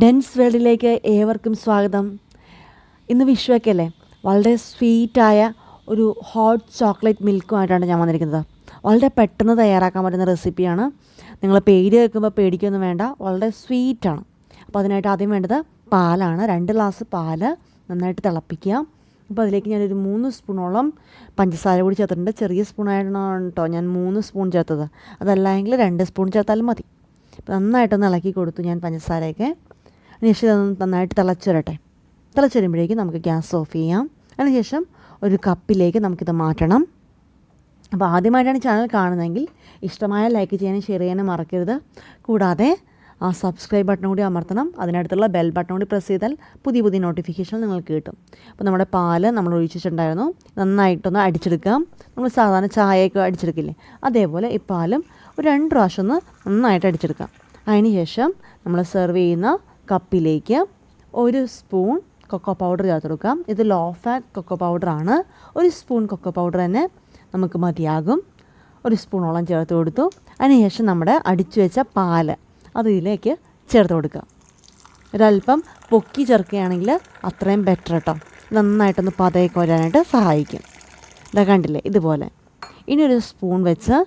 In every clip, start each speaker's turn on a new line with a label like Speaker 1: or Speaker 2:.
Speaker 1: Dense വേൾഡിലേക്ക് ഏവർക്കും സ്വാഗതം. ഇന്ന് വിഷുവൊക്കെ അല്ലേ, വളരെ സ്വീറ്റായ ഒരു ഹോട്ട് ചോക്ലേറ്റ് മിൽക്കുമായിട്ടാണ് ഞാൻ വന്നിരിക്കുന്നത്. വളരെ പെട്ടെന്ന് തയ്യാറാക്കാൻ പറ്റുന്ന റെസിപ്പിയാണ്. നിങ്ങൾ പേര് കേൾക്കുമ്പോൾ പേടിക്കൊന്നും വേണ്ട, വളരെ സ്വീറ്റാണ്. അപ്പോൾ അതിനായിട്ട് ആദ്യം വേണ്ടത് പാലാണ്. 2 ഗ്ലാസ് പാല് നന്നായിട്ട് തിളപ്പിക്കുക. അപ്പോൾ അതിലേക്ക് ഞാനൊരു 3 സ്പൂണോളം പഞ്ചസാര കൂടി ചേർത്തിട്ടുണ്ട്. ചെറിയ സ്പൂണായിട്ടാണ് കേട്ടോ ഞാൻ 3 സ്പൂൺ ചേർത്തത്. അതല്ലെങ്കിൽ 2 സ്പൂൺ ചേർത്താലും മതി. അപ്പോൾ നന്നായിട്ടൊന്ന് ഇളക്കി കൊടുത്തു ഞാൻ പഞ്ചസാരയൊക്കെ. അതിനുശേഷം നന്നായിട്ട് തിളച്ച് വരട്ടെ. തിളച്ച് വരുമ്പോഴേക്കും നമുക്ക് ഗ്യാസ് ഓഫ് ചെയ്യാം. അതിനുശേഷം ഒരു കപ്പിലേക്ക് നമുക്കിത് മാറ്റണം. അപ്പോൾ ആദ്യമായിട്ടാണ് ചാനൽ കാണുന്നതെങ്കിൽ ഇഷ്ടമായ ലൈക്ക് ചെയ്യാനും ഷെയർ ചെയ്യാനും മറക്കരുത്. കൂടാതെ ആ സബ്സ്ക്രൈബ് ബട്ടൺ കൂടി അമർത്തണം. അതിനടുത്തുള്ള ബെൽ ബട്ടൺ കൂടി പ്രസ് ചെയ്താൽ പുതിയ പുതിയ നോട്ടിഫിക്കേഷൻ നിങ്ങൾക്ക് കിട്ടും. അപ്പോൾ നമ്മുടെ പാല് നമ്മൾ ഒഴിച്ചിട്ടുണ്ടായിരുന്നു, നന്നായിട്ടൊന്ന് അടിച്ചെടുക്കാം. നമ്മൾ സാധാരണ ചായയൊക്കെ അടിച്ചെടുക്കില്ലേ, അതേപോലെ ഈ പാലും ഒരു 2 പ്രാവശ്യം ഒന്ന് നന്നായിട്ട് അടിച്ചെടുക്കാം. അതിന് ശേഷം നമ്മൾ സെർവ് ചെയ്യുന്ന കപ്പിലേക്ക് 1 സ്പൂൺ കൊക്കോ പൗഡർ ചേർത്ത് കൊടുക്കാം. ഇത് ലോ ഫാറ്റ് കൊക്കോ പൗഡറാണ്. 1 സ്പൂൺ കൊക്കോ പൗഡർ തന്നെ നമുക്ക് മതിയാകും. 1 സ്പൂണോളം ചേർത്ത് കൊടുത്തു. അതിനുശേഷം നമ്മുടെ അടിച്ചു വെച്ച പാല് അത് ഇതിലേക്ക് ചേർത്ത് കൊടുക്കുക. ഒരല്പം പൊക്കി ചേർക്കുകയാണെങ്കിൽ അത്രയും ബെറ്റർ കേട്ടോ. നന്നായിട്ടൊന്ന് പതയൊക്കെ വരാനായിട്ട് സഹായിക്കും. ഇതാ കണ്ടില്ലേ, ഇതുപോലെ. ഇനി 1 സ്പൂൺ വെച്ച്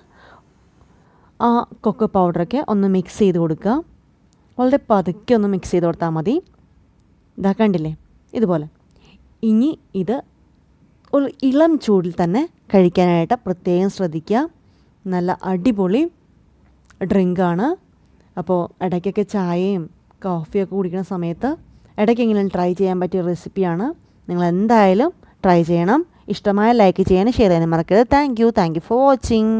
Speaker 1: ആ കൊക്കോ പൗഡറൊക്കെ ഒന്ന് മിക്സ് ചെയ്ത് കൊടുക്കുക. വളരെ പതുക്കെ ഒന്ന് മിക്സ് ചെയ്ത് കൊടുത്താൽ മതി. ഇതാ കണ്ടില്ലേ, ഇതുപോലെ. ഇനി ഇത് ഒരു ഇളം ചൂടിൽ തന്നെ കഴിക്കാനായിട്ട് പ്രത്യേകം ശ്രദ്ധിക്കുക. നല്ല അടിപൊളി ഡ്രിങ്കാണ്. അപ്പോൾ ഇടയ്ക്കൊക്കെ ചായയും കോഫിയൊക്കെ കുടിക്കുന്ന സമയത്ത് ഇടയ്ക്കെങ്കിലും ട്രൈ ചെയ്യാൻ പറ്റിയ റെസിപ്പിയാണ്. നിങ്ങൾ എന്തായാലും ട്രൈ ചെയ്യണം. ഇഷ്ടമായ ലൈക്ക് ചെയ്യാനും ഷെയർ ചെയ്യാനും മറക്കരുത്. Thank you for watching.